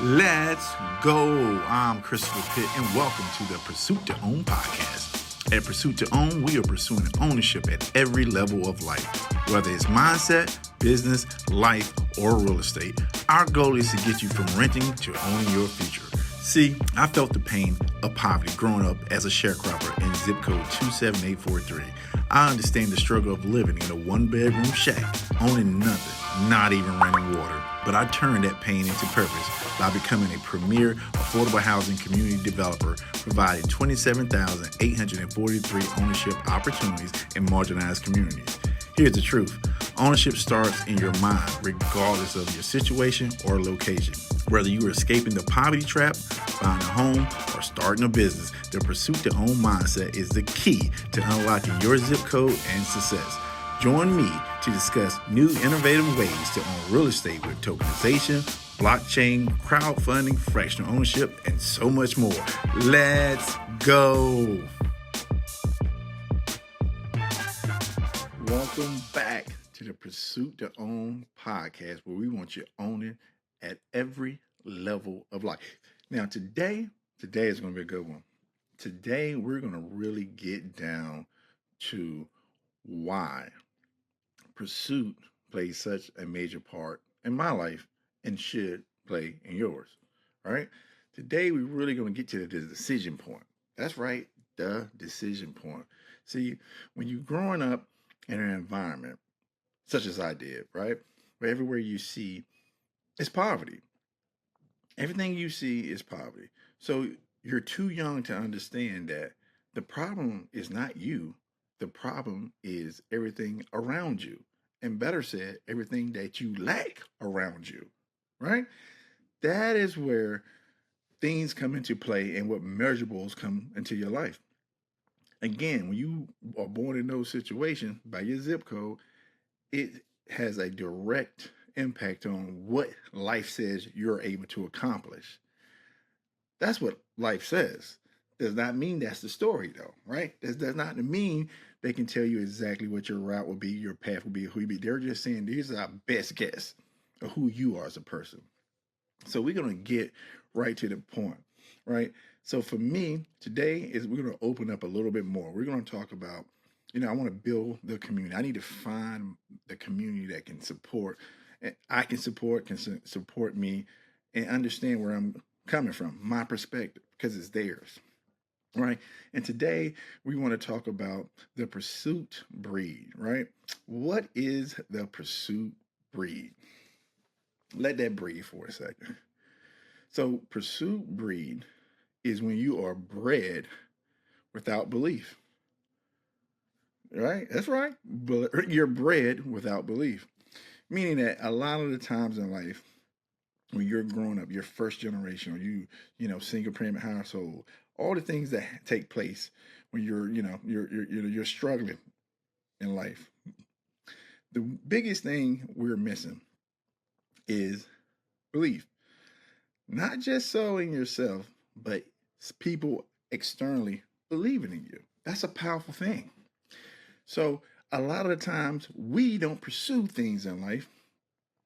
Let's go. I'm Christopher Pitt, and welcome to the Pursuit to Own podcast. At Pursuit to Own, we are pursuing ownership at every level of life. Whether it's mindset, business, life, or real estate, our goal is to get you from renting to owning your future. See, I felt the pain of poverty growing up as a sharecropper in zip code 27843. I understand the struggle of living in a one-bedroom shack, owning nothing, not even running water. But I turned that pain into purpose by becoming a premier affordable housing community developer, providing 27,843 ownership opportunities in marginalized communities. Here's the truth. Ownership starts in your mind, regardless of your situation or location. Whether you are escaping the poverty trap, buying a home, or starting a business, the pursuit to own mindset is the key to unlocking your zip code and success. Join me to discuss new innovative ways to own real estate with tokenization, blockchain, crowdfunding, fractional ownership, and so much more. Let's go. Welcome back to the Pursuit to Own podcast, where we want you owning at every level of life. Now, today is going to be a good one. Today, we're going to really get down to why pursuit plays such a major part in my life and should play in yours. All right. Today, we're really going to get to the decision point. That's right, the decision point. See, when you're growing up in an environment such as I did, right, where everywhere you see is poverty. Everything you see is poverty. So you're too young to understand that the problem is not you. The problem is everything around you. And better said, everything that you lack around you, right? That is where things come into play and what measurables come into your life. Again, when you are born in those situations by your zip code, it has a direct impact on what life says you're able to accomplish. That's what life says. Does not mean that's the story, though, right? That does not mean they can tell you exactly what your route will be, your path will be, who you be. They're just saying these are our best guess of who you are as a person. So we're going to get right to the point, right? So for me, today is we're going to open up a little bit more. We're going to talk about, I want to build the community. I need to find the community that can support, and I can support me and understand where I'm coming from, my perspective, because it's theirs. Right. And today we want to talk about the pursuit breed, right? What is the pursuit breed? Let that breathe for a second. So, pursuit breed is when you are bred without belief. Right? That's right. But you're bred without belief. Meaning that a lot of the times in life, when you're growing up, your first generation, or single parent household, all the things that take place when you're struggling in life. The biggest thing we're missing is belief. Not just so in yourself, but people externally believing in you. That's a powerful thing. So a lot of the times we don't pursue things in life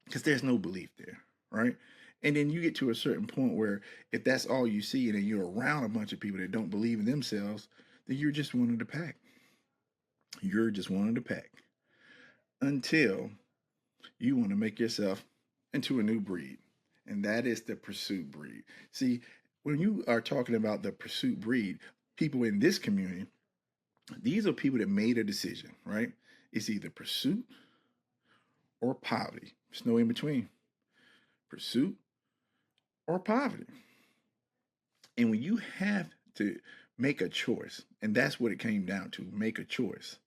because there's no belief there, right? And then you get to a certain point where if that's all you see and then you're around a bunch of people that don't believe in themselves, then you're just one of the pack. You're just one of the pack until you want to make yourself into a new breed. And that is the pursuit breed. See, when you are talking about the pursuit breed, people in this community, these are people that made a decision, right? It's either pursuit or poverty. There's no in between. Pursuit or poverty. And when you have to make a choice, and that's what it came down to, make a choice,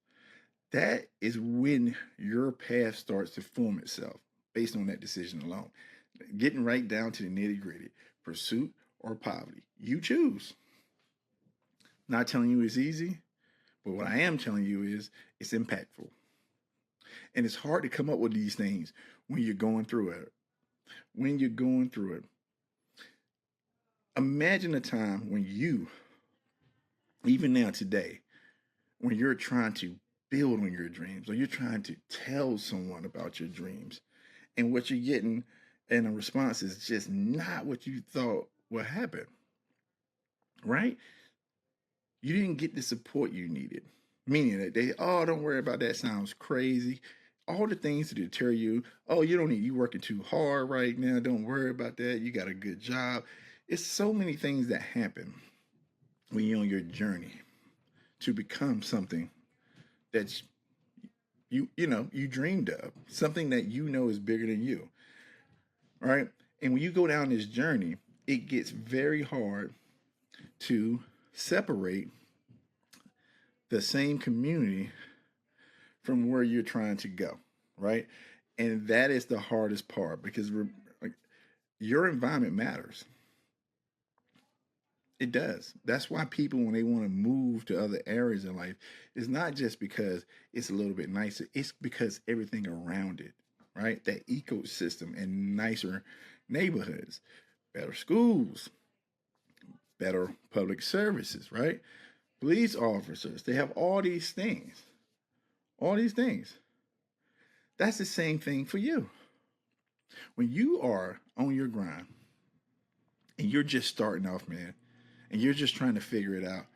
that is when your path starts to form itself based on that decision alone. Getting right down to the nitty gritty, pursuit or poverty. You choose. Not telling you it's easy, but what I am telling you is it's impactful. And it's hard to come up with these things when you're going through it. Imagine a time when you, even now today, when you're trying to build on your dreams or you're trying to tell someone about your dreams, and what you're getting and the response is just not what you thought would happen, right? You didn't get the support you needed. Meaning that they, oh, don't worry about that, sounds crazy. All the things to deter you. Oh, you don't need, you working too hard right now. Don't worry about that. You got a good job. It's so many things that happen when you're on your journey to become something that's you dreamed of, something that you know is bigger than you, right? And when you go down this journey, it gets very hard to separate the same community from where you're trying to go, right? And that is the hardest part because like, your environment matters. It does. That's why people, when they want to move to other areas in life, it's not just because it's a little bit nicer, it's because everything around it, right? That ecosystem and nicer neighborhoods, better schools, better public services, right? Police officers, they have all these things. All these things. That's the same thing for you. When you are on your grind and you're just starting off, man, and you're just trying to figure it out,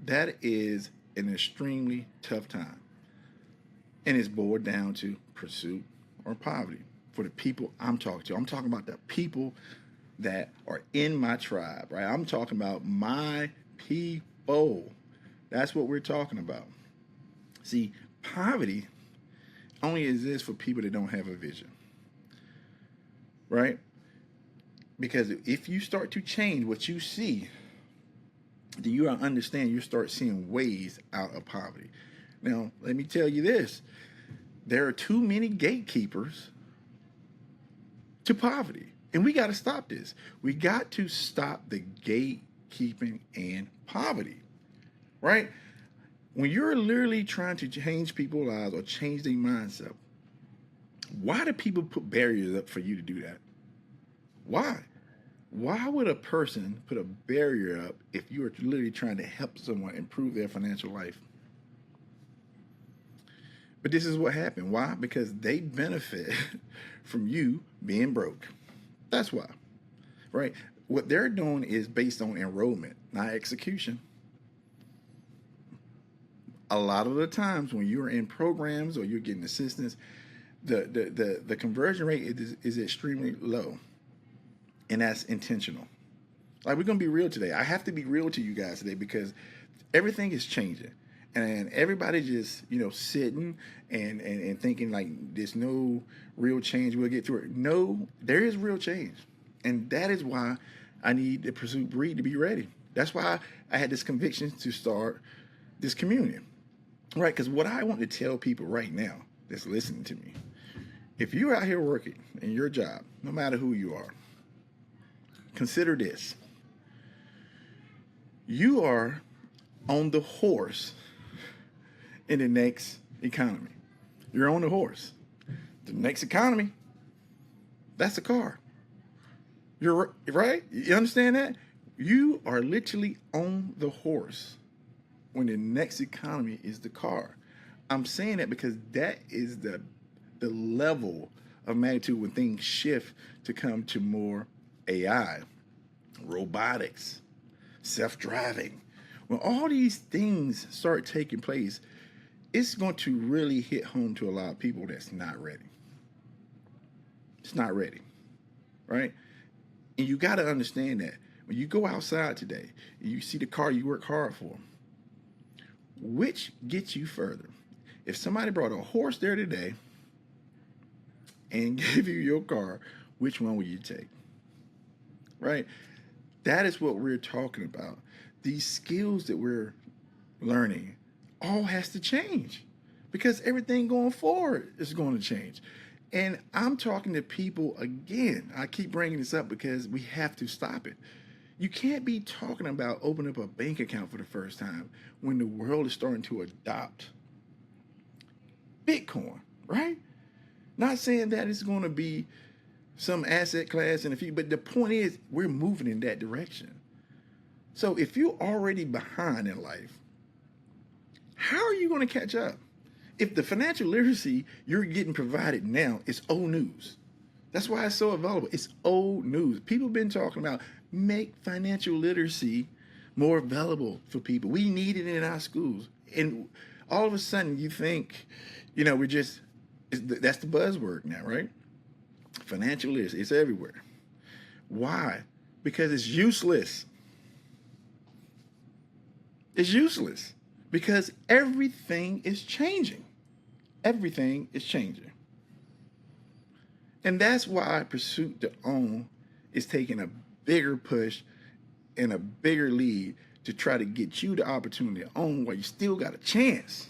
that is an extremely tough time. And it's boiled down to pursuit or poverty for the people I'm talking to. I'm talking about the people that are in my tribe, right? I'm talking about my people. That's what we're talking about. See, poverty only exists for people that don't have a vision, right? Because if you start to change what you see, then you understand, you start seeing ways out of poverty. Now, let me tell you this. There are too many gatekeepers to poverty. And we got to stop this. We got to stop the gatekeeping and poverty, right? When you're literally trying to change people's lives or change their mindset, why do people put barriers up for you to do that? Why? Why would a person put a barrier up if you are literally trying to help someone improve their financial life? But this is what happened. Why? Because they benefit from you being broke. That's why, right? What they're doing is based on enrollment, not execution. A lot of the times when you're in programs or you're getting assistance, the conversion rate is extremely low. And that's intentional. Like, we're going to be real today. I have to be real to you guys today because everything is changing. And everybody just, sitting and thinking like there's no real change. We'll get through it. No, there is real change. And that is why I need the Pursuit Breed to be ready. That's why I had this conviction to start this community. Right? Because what I want to tell people right now that's listening to me, if you're out here working in your job, no matter who you are, consider this. You are on the horse in the next economy. You're on the horse. The next economy, that's a car. You're right? You understand that? You are literally on the horse when the next economy is the car. I'm saying that because that is the level of magnitude when things shift to come to more AI, robotics, self-driving. When all these things start taking place, it's going to really hit home to a lot of people that's not ready. It's not ready, right? And you got to understand that when you go outside today, and you see the car you work hard for, which gets you further? If somebody brought a horse there today and gave you your car, which one would you take? Right? That is what we're talking about. These skills that we're learning all has to change because everything going forward is going to change. And I'm talking to people again. I keep bringing this up because we have to stop it. You can't be talking about opening up a bank account for the first time when the world is starting to adopt Bitcoin, right? Not saying that it's going to be some asset class in the future, but the point is we're moving in that direction. So if you're already behind in life, how are you going to catch up? If the financial literacy you're getting provided now is old news, That's why it's so available. It's old news. People have been talking about make financial literacy more available for people. We need it in our schools. And all of a sudden you think, we're just, that's the buzzword now, right? Financial literacy, it's everywhere. Why? Because it's useless. It's useless because everything is changing. Everything is changing. And that's why Pursuit to Own is taking a bigger push and a bigger lead to try to get you the opportunity to own while you still got a chance.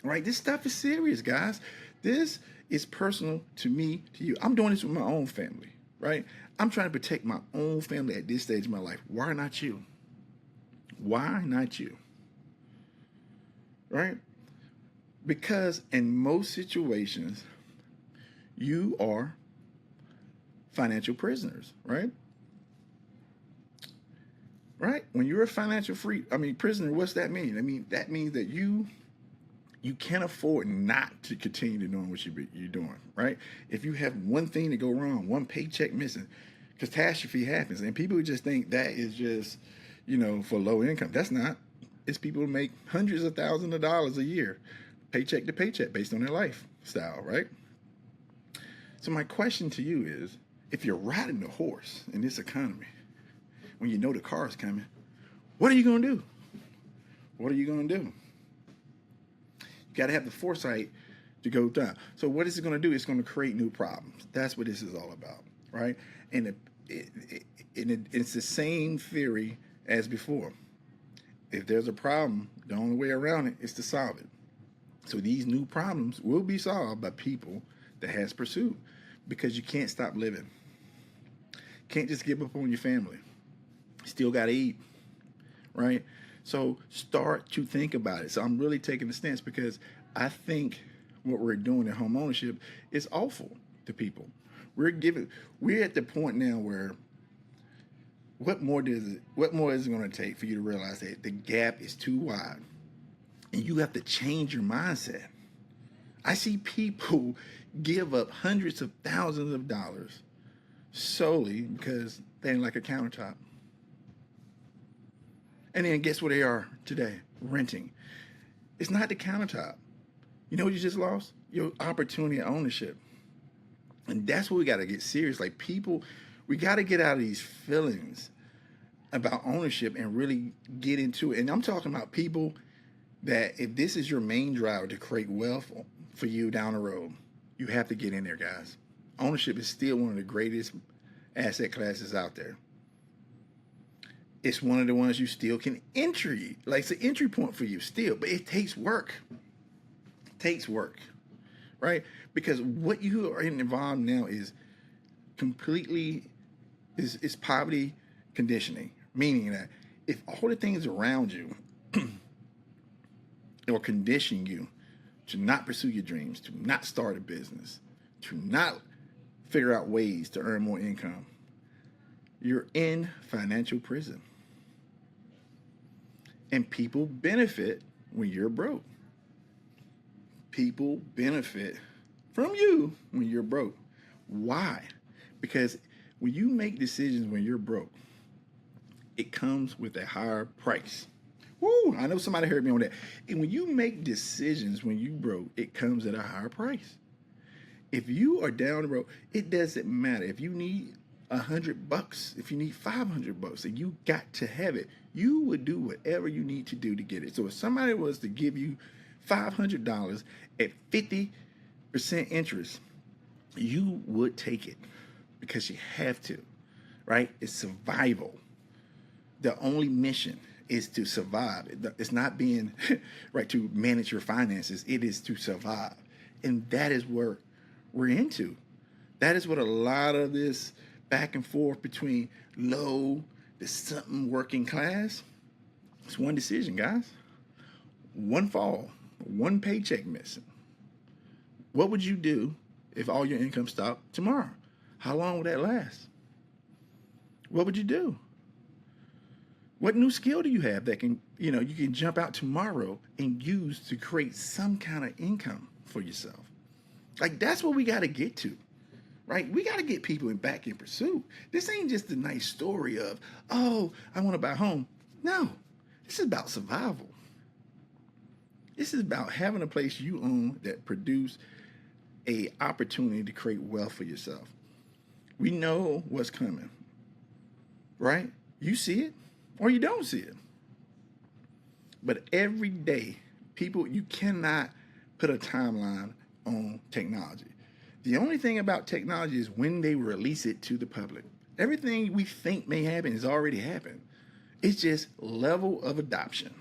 Right? This stuff is serious, guys. This is personal to me, to you. I'm doing this with my own family, right? I'm trying to protect my own family at this stage of my life. Why not you? Why not you? Right? Because in most situations, you are financial prisoners, right? Right? When you're a financial prisoner, what's that mean? That means that you can't afford not to continue to doing what you're doing, right? If you have one thing to go wrong, one paycheck missing, catastrophe happens, and people just think that is just, for low income. That's not. It's people who make hundreds of thousands of dollars a year, paycheck to paycheck, based on their lifestyle, right? So my question to you is, if you're riding the horse in this economy, when you know the car is coming, what are you going to do? What are you going to do? You got to have the foresight to go down. So what is it going to do? It's going to create new problems. That's what this is all about, right? And it's the same theory as before. If there's a problem, the only way around it is to solve it. So these new problems will be solved by people that has pursuit, because you can't stop living. Can't just give up on your family. Still got to eat, right? So start to think about it. So I'm really taking a stance because I think what we're doing in home ownership is awful to people. We're at the point now where what more is it going to take for you to realize that the gap is too wide, and you have to change your mindset. I see people give up hundreds of thousands of dollars solely because they didn't like a countertop. And then guess where they are today? Renting. It's not the countertop. You know what you just lost? Your opportunity of ownership. And that's what we got to get serious. Like, people, we got to get out of these feelings about ownership and really get into it. And I'm talking about people that if this is your main driver to create wealth for you down the road, you have to get in there, guys. Ownership is still one of the greatest asset classes out there. It's one of the ones you still can entry. Like, it's an entry point for you still, but it takes work. It takes work, right? Because what you are involved now is completely is poverty conditioning, meaning that if all the things around you or condition you to not pursue your dreams, to not start a business, to not figure out ways to earn more income, you're in financial prison. And people benefit when you're broke. People benefit from you when you're broke. Why? Because when you make decisions when you're broke, it comes with a higher price. Woo! I know somebody heard me on that. And when you make decisions when you broke, it comes at a higher price. If you are down the road, it doesn't matter. If you need $100, if you need $500, and you got to have it, you would do whatever you need to do to get it. So if somebody was to give you $500 at 50% interest, you would take it because you have to, right? It's survival. The only mission is to survive. It's not being right to manage your finances. It is to survive. And that is where we're into. That is what a lot of this back and forth between low to something working class. It's one decision, guys. One fall, one paycheck missing. What would you do if all your income stopped tomorrow? How long would that last? What would you do? What new skill do you have that can, you can jump out tomorrow and use to create some kind of income for yourself? Like, that's what we got to get to, right? We got to get people back in pursuit. This ain't just a nice story of, oh, I want to buy a home. No, this is about survival. This is about having a place you own that produce a opportunity to create wealth for yourself. We know what's coming, right? You see it or you don't see it. But every day, people, you cannot put a timeline on technology. The only thing about technology is when they release it to the public. Everything we think may happen has already happened. It's just level of adoption.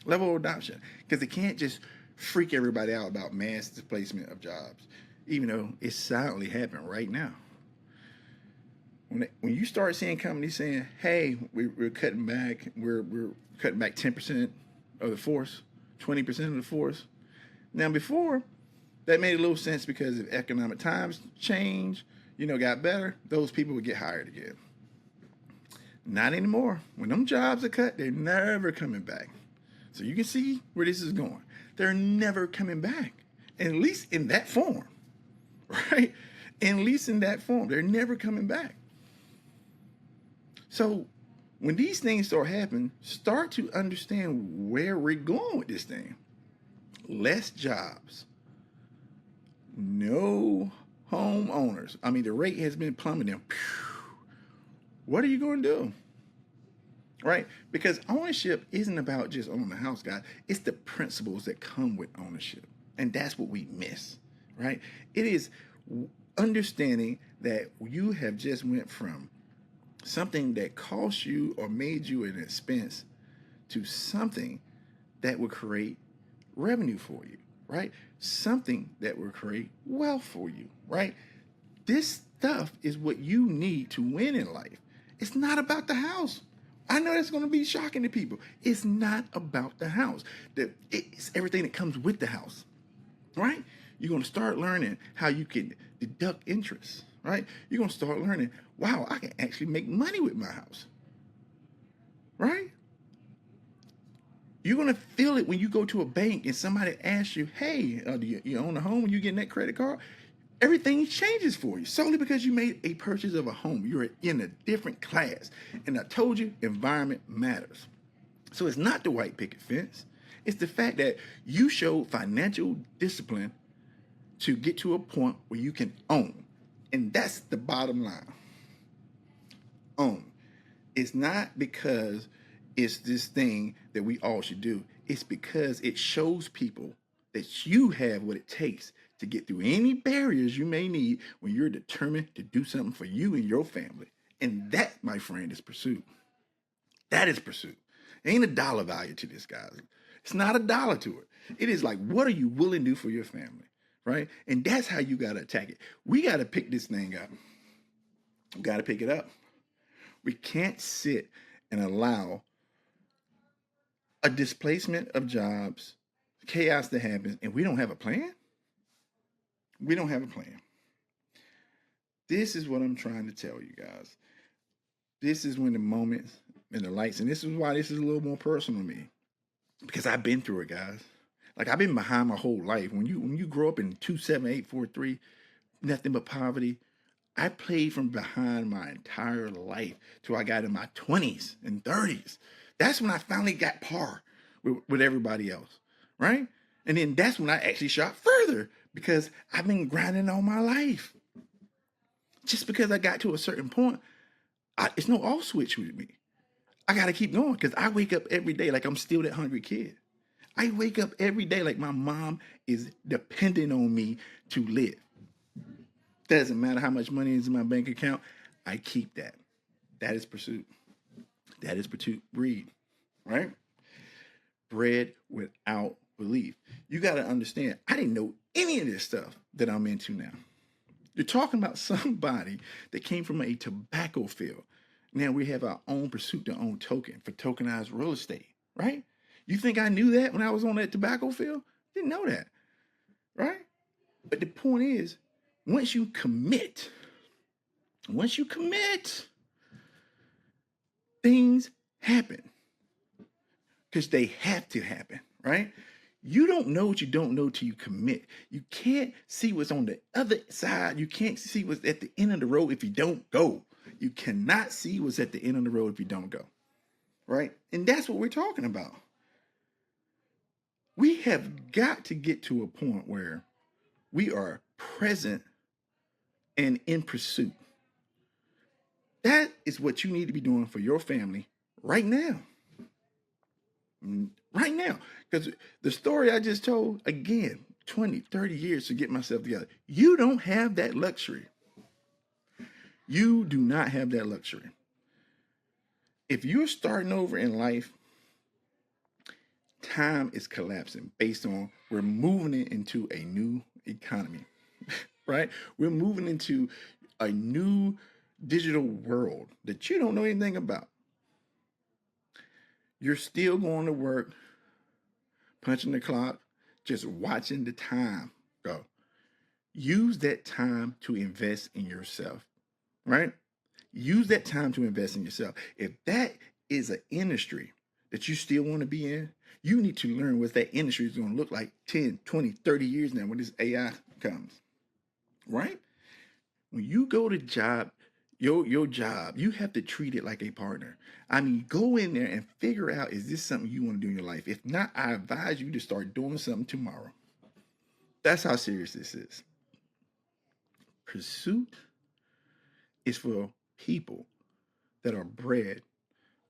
Level of adoption. Because it can't just freak everybody out about mass displacement of jobs, even though it's silently happening right now. When you start seeing companies saying, hey, we're cutting back, we're cutting back 10% of the force, 20% of the force. Now, before, that made a little sense because if economic times change, got better, those people would get hired again. Not anymore. When them jobs are cut, they're never coming back. So you can see where this is going. They're never coming back, at least in that form, right? At least in that form, they're never coming back. So when these things start happening, start to understand where we're going with this thing. Less jobs. No homeowners. I mean, the rate has been plummeting. What are you going to do? Right? Because ownership isn't about just owning a house, guys. It's the principles that come with ownership. And that's what we miss, right? It is understanding that you have just went from something that cost you or made you an expense to something that will create revenue for you, right? Something that will create wealth for you, right? This stuff is what you need to win in life. It's not about the house. I know that's going to be shocking to people. It's not about the house. It's everything that comes with the house, right? You're going to start learning how you can deduct interest, right? You're going to start learning, wow, I can actually make money with my house, right? You're going to feel it when you go to a bank and somebody asks you, hey, do you own a home when you get that credit card? Everything changes for you solely because you made a purchase of a home. You're in a different class. And I told you, environment matters. So it's not the white picket fence. It's the fact that you showed financial discipline to get to a point where you can own. And that's the bottom line. Own. It's not because it's this thing that we all should do. It's because it shows people that you have what it takes to get through any barriers you may need when you're determined to do something for you and your family. And that, my friend, is pursuit. That is pursuit. Ain't a dollar value to this, guys. It's not a dollar to it. It is like, what are you willing to do for your family, right? And that's how you got to attack it. We got to pick this thing up. We got to pick it up. We can't sit and allow a displacement of jobs, chaos that happens, and we don't have a plan. We don't have a plan. This is what I'm trying to tell you guys. This is when the moments and the lights, and this is why this is a little more personal to me, because I've been through it, guys. Like, I've been behind my whole life. When you grow up in 27843, nothing but poverty, I played from behind my entire life till I got in my 20s and 30s. That's when I finally got par with everybody else, right? And then that's when I actually shot further, because I've been grinding all my life. Just because I got to a certain point, it's no off switch with me. I got to keep going, because I wake up every day like I'm still that hungry kid. I wake up every day like my mom is depending on me to live. Doesn't matter how much money is in my bank account, I keep that. That is pursuit. That is pursuit breed, right? Bread without belief. You got to understand, I didn't know any of this stuff that I'm into now. You're talking about somebody that came from a tobacco field. Now we have our own pursuit to own token for tokenized real estate, right? You think I knew that when I was on that tobacco field? Didn't know that, right? But the point is, once you commit, things happen because they have to happen, right? You don't know what you don't know till you commit. You can't see what's on the other side. You can't see what's at the end of the road if you don't go. You cannot see what's at the end of the road if you don't go. Right? And that's what we're talking about. We have got to get to a point where we are present and in pursuit. That is what you need to be doing for your family right now. Right now. Because the story I just told, again, 20, 30 years to get myself together. You don't have that luxury. You do not have that luxury. If you're starting over in life, time is collapsing based on we're moving it into a new economy, right? We're moving into a new digital world that you don't know anything about. You're still going to work, punching the clock, just watching the time go. Use that time to invest in yourself, right? Use that time to invest in yourself. If that is an industry that you still want to be in, you need to learn what that industry is going to look like 10, 20, 30 years now when this AI comes, right? When you go to job, your job, you have to treat it like a partner. I mean, go in there and figure out, is this something you want to do in your life? If not, I advise you to start doing something tomorrow. That's how serious this is. Pursuit is for people that are bred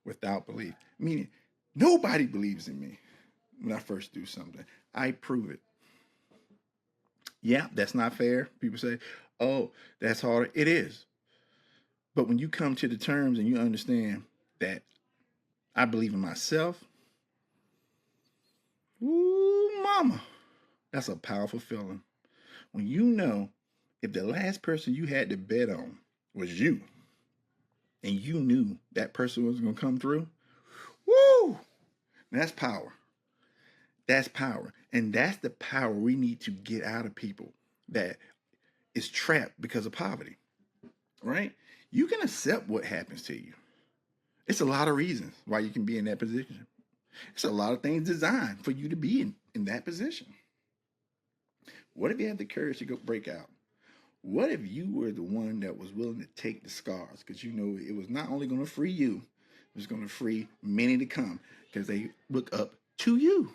without belief. Meaning, nobody believes in me when I first do something. I prove it. Yeah, that's not fair. People say, oh, that's hard. It is. But when you come to the terms and you understand that I believe in myself, ooh, mama, that's a powerful feeling. When you know if the last person you had to bet on was you, and you knew that person was going to come through, woo, that's power. That's power. And that's the power we need to get out of people that is trapped because of poverty, right? You can accept what happens to you. It's a lot of reasons why you can be in that position. It's a lot of things designed for you to be in that position. What if you had the courage to go break out? What if you were the one that was willing to take the scars? Because you know it was not only going to free you, it was going to free many to come because they look up to you.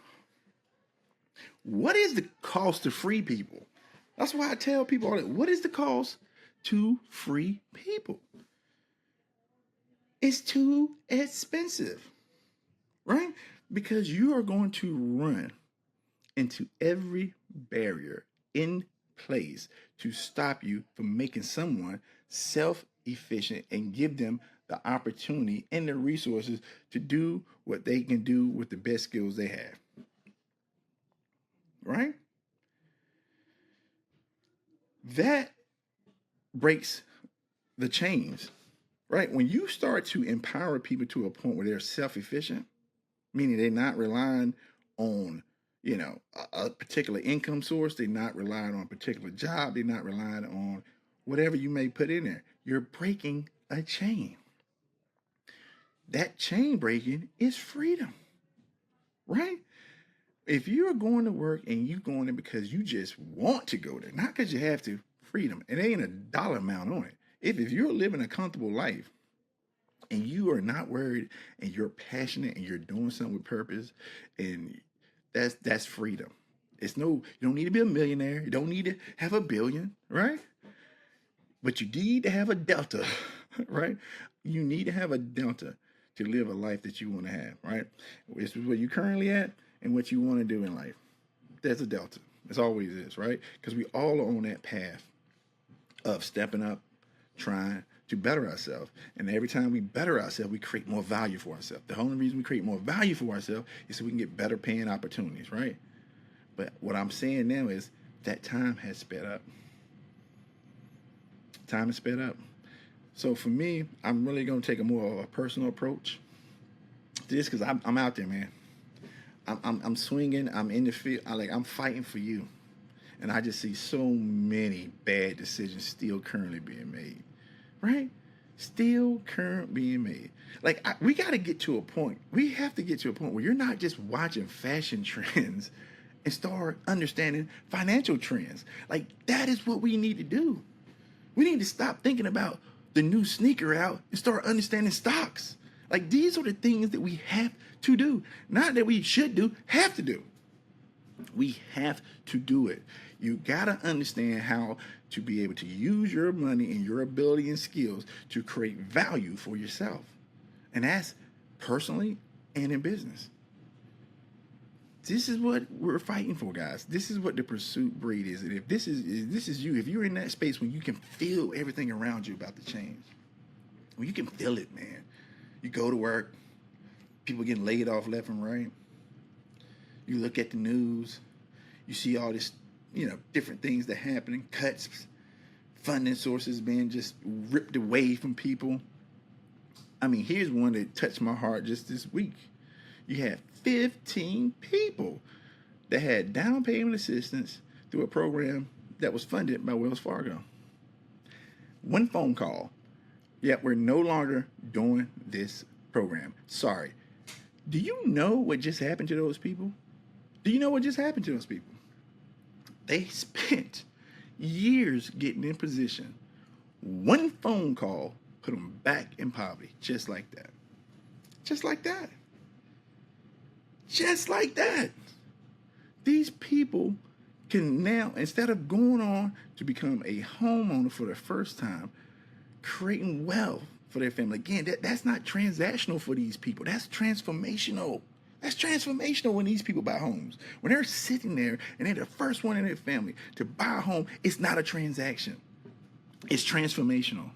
What is the cost to free people? That's why I tell people all that. What is the cost to free people? It's too expensive, right? Because you are going to run into every barrier in place to stop you from making someone self-efficient and give them the opportunity and the resources to do what they can do with the best skills they have. Right? That breaks the chains, right? When you start to empower people to a point where they're self-efficient, meaning they're not relying on, a particular income source, they're not relying on a particular job, they're not relying on whatever you may put in there. You're breaking a chain. That chain breaking is freedom, right? If you're going to work and you're going there because you just want to go there, not because you have to, freedom. It ain't a dollar amount on it. If you're living a comfortable life and you are not worried and you're passionate and you're doing something with purpose, and that's freedom. You don't need to be a millionaire. You don't need to have $1 billion, right? But you need to have a delta, right? You need to have a delta to live a life that you want to have, right? This is where you're currently at and what you want to do in life. There's a delta. It's always is, right? Because we all are on that path of stepping up, trying to better ourselves. And every time we better ourselves, we create more value for ourselves. The only reason we create more value for ourselves is so we can get better paying opportunities, right? But what I'm saying now is that time has sped up. Time has sped up. So for me, I'm really going to take a more of a personal approach to this because I'm out there, man. I'm swinging. I'm in the field. I'm fighting for you. And I just see so many bad decisions still currently being made, right? Still current being made. We got to get to a point. We have to get to a point where you're not just watching fashion trends and start understanding financial trends. Like, that is what we need to do. We need to stop thinking about the new sneaker out and start understanding stocks. Like, these are the things that we have to do. Not that we should do, have to do. We have to do it. You got to understand how to be able to use your money and your ability and skills to create value for yourself. And that's personally and in business. This is what we're fighting for, guys. This is what the pursuit breed is. And if this is you, if you're in that space when you can feel everything around you about to change, when you can feel it, man. You go to work, people getting laid off left and right. You look at the news, you see all this, different things that are happening, cuts, funding sources being just ripped away from people. I mean, here's one that touched my heart just this week. You had 15 people that had down payment assistance through a program that was funded by Wells Fargo. One phone call. Yep, we're no longer doing this program. Sorry. Do you know what just happened to those people? Do you know what just happened to those people? They spent years getting in position. One phone call put them back in poverty, just like that. Just like that. Just like that. These people can now, instead of going on to become a homeowner for the first time, creating wealth for their family. Again, that's not transactional for these people. That's transformational. That's transformational when these people buy homes. When they're sitting there and they're the first one in their family to buy a home, it's not a transaction. It's transformational.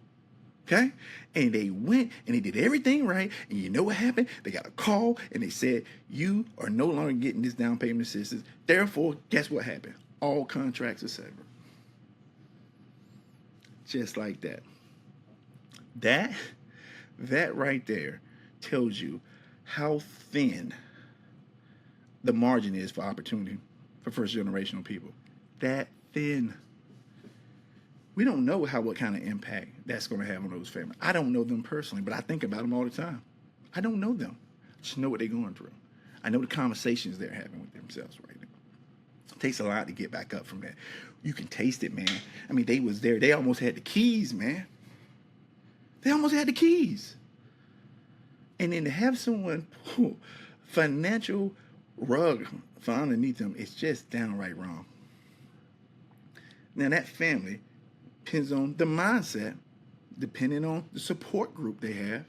Okay? And they went and they did everything right. And you know what happened? They got a call and they said, you are no longer getting this down payment assistance. Therefore, guess what happened? All contracts are severed. Just like that. That right there tells you how thin the margin is for opportunity for first generational people. That thin. We don't know what kind of impact that's going to have on those families. I don't know them personally, but I think about them all the time. I don't know them. I just know what they're going through. I know the conversations they're having with themselves right now. It takes a lot to get back up from that. You can taste it, man. I mean, they was there. They almost had the keys, man. They almost had the keys. And then to have someone pull financial rug from underneath them, it's just downright wrong. Now, that family depends on the mindset, depending on the support group they have.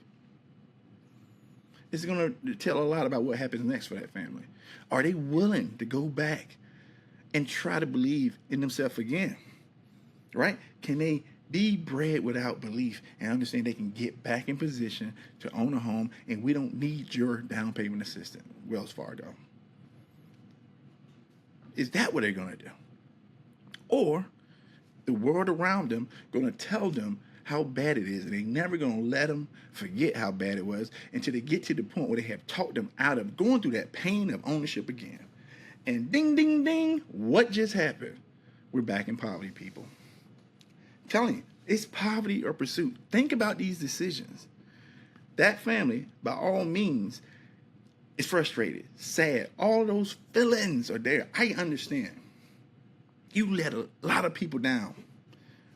It's going to tell a lot about what happens next for that family. Are they willing to go back and try to believe in themselves again? Right? Can they be bred without belief and understand they can get back in position to own a home and we don't need your down payment assistance, Wells Fargo? Is that what they're going to do? Or the world around them going to tell them how bad it is, and they're never going to let them forget how bad it was until they get to the point where they have talked them out of going through that pain of ownership again. And ding, ding, ding, what just happened? We're back in poverty, people. I'm telling you, it's poverty or pursuit. Think about these decisions. That family, by all means, is frustrated, sad. All those feelings are there. I understand. You let a lot of people down,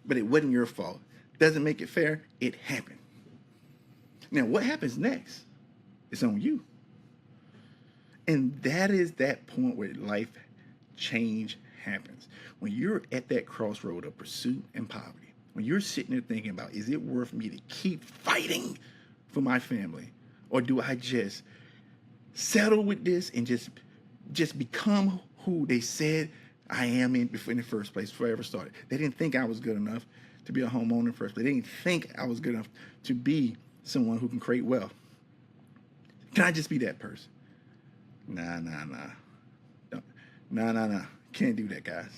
but it wasn't your fault. Doesn't make it fair. It happened. Now, what happens next? It's on you. And that is that point where life change happens. When you're at that crossroad of pursuit and poverty, when you're sitting there thinking about, is it worth me to keep fighting for my family? Or do I just settle with this and just become who they said I am in the first place before I ever started? They didn't think I was good enough to be a homeowner in the first place. They didn't think I was good enough to be someone who can create wealth. Can I just be that person? Nah. Nah. Can't do that, guys.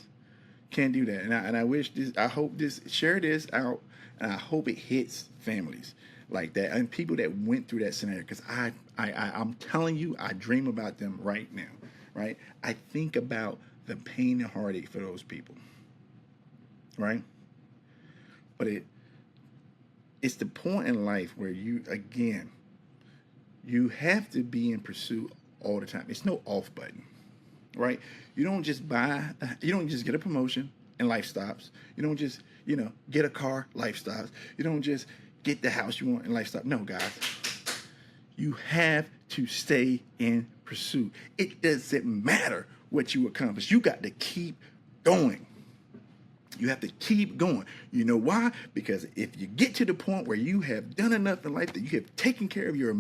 Can't do that. And I wish this, I hope this, share this out, and I hope it hits families like that and people that went through that scenario, because I'm telling you, I dream about them right now, right? I think about the pain and heartache for those people, right? But it's the point in life where you have to be in pursuit all the time. It's no off button. right? You don't just get a promotion and life stops. You don't just, get a car, life stops. You don't just get the house you want and life stops. No, guys. You have to stay in pursuit. It doesn't matter what you accomplish. You got to keep going. You have to keep going. You know why? Because if you get to the point where you have done enough in life that you have taken care of your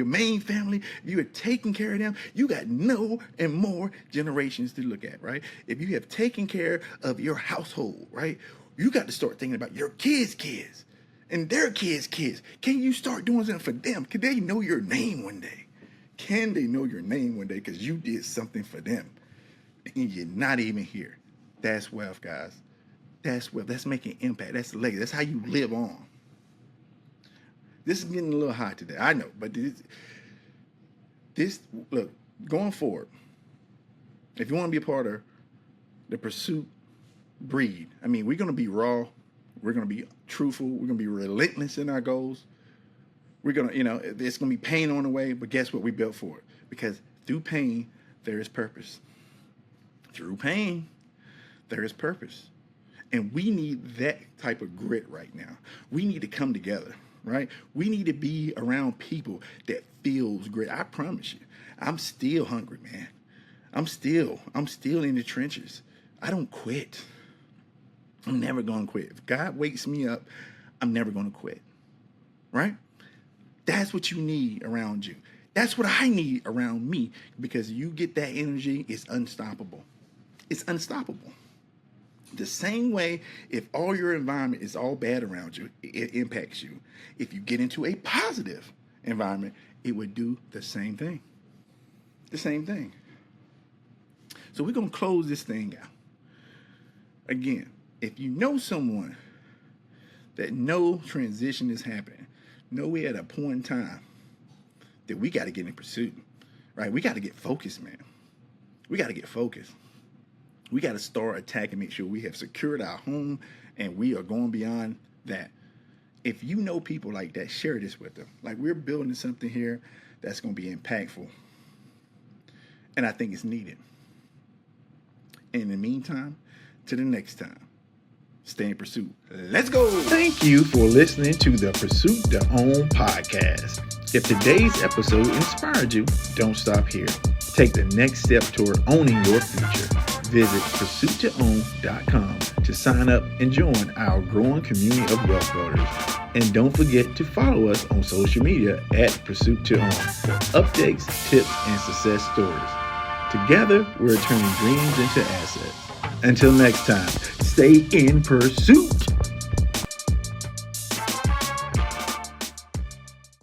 main family, you have taken care of them, you got no and more generations to look at, right? If you have taken care of your household, right, you got to start thinking about your kids' kids and their kids' kids. Can you start doing something for them? Can they know your name one day? Can they know your name one day because you did something for them and you're not even here? That's wealth, guys. That's wealth. That's making impact. That's legacy. That's how you live on. This is getting a little hot today, I know, but this look, going forward, if you want to be a part of the pursuit breed, I mean, we're going to be raw. We're going to be truthful. We're going to be relentless in our goals. We're going to, it's going to be pain on the way, but guess what? We built for it. Because through pain, there is purpose. Through pain, there is purpose. And we need that type of grit right now. We need to come together, right? We need to be around people that feels great. I promise you, I'm still hungry, man. I'm still in the trenches. I don't quit. I'm never going to quit. If God wakes me up, I'm never going to quit, right? That's what you need around you. That's what I need around me, because you get that energy, it's unstoppable. It's unstoppable. The same way, if all your environment is all bad around you, it impacts you. If you get into a positive environment, it would do the same thing. The same thing. So we're going to close this thing out. Again, if you know someone that no transition is happening, know we're at a point in time that we got to get in pursuit, right? We got to get focused, man. We got to get focused. We got to start attacking, make sure we have secured our home, and we are going beyond that. If you know people like that, share this with them. Like, we're building something here that's going to be impactful. And I think it's needed. And in the meantime, to the next time, stay in pursuit. Let's go. Thank you for listening to the Pursuit to Own podcast. If today's episode inspired you, don't stop here. Take the next step toward owning your future. Visit pursuit2own.com to sign up and join our growing community of wealth builders. And don't forget to follow us on social media at Pursuit2Own for updates, tips, and success stories. Together, we're turning dreams into assets. Until next time, stay in pursuit.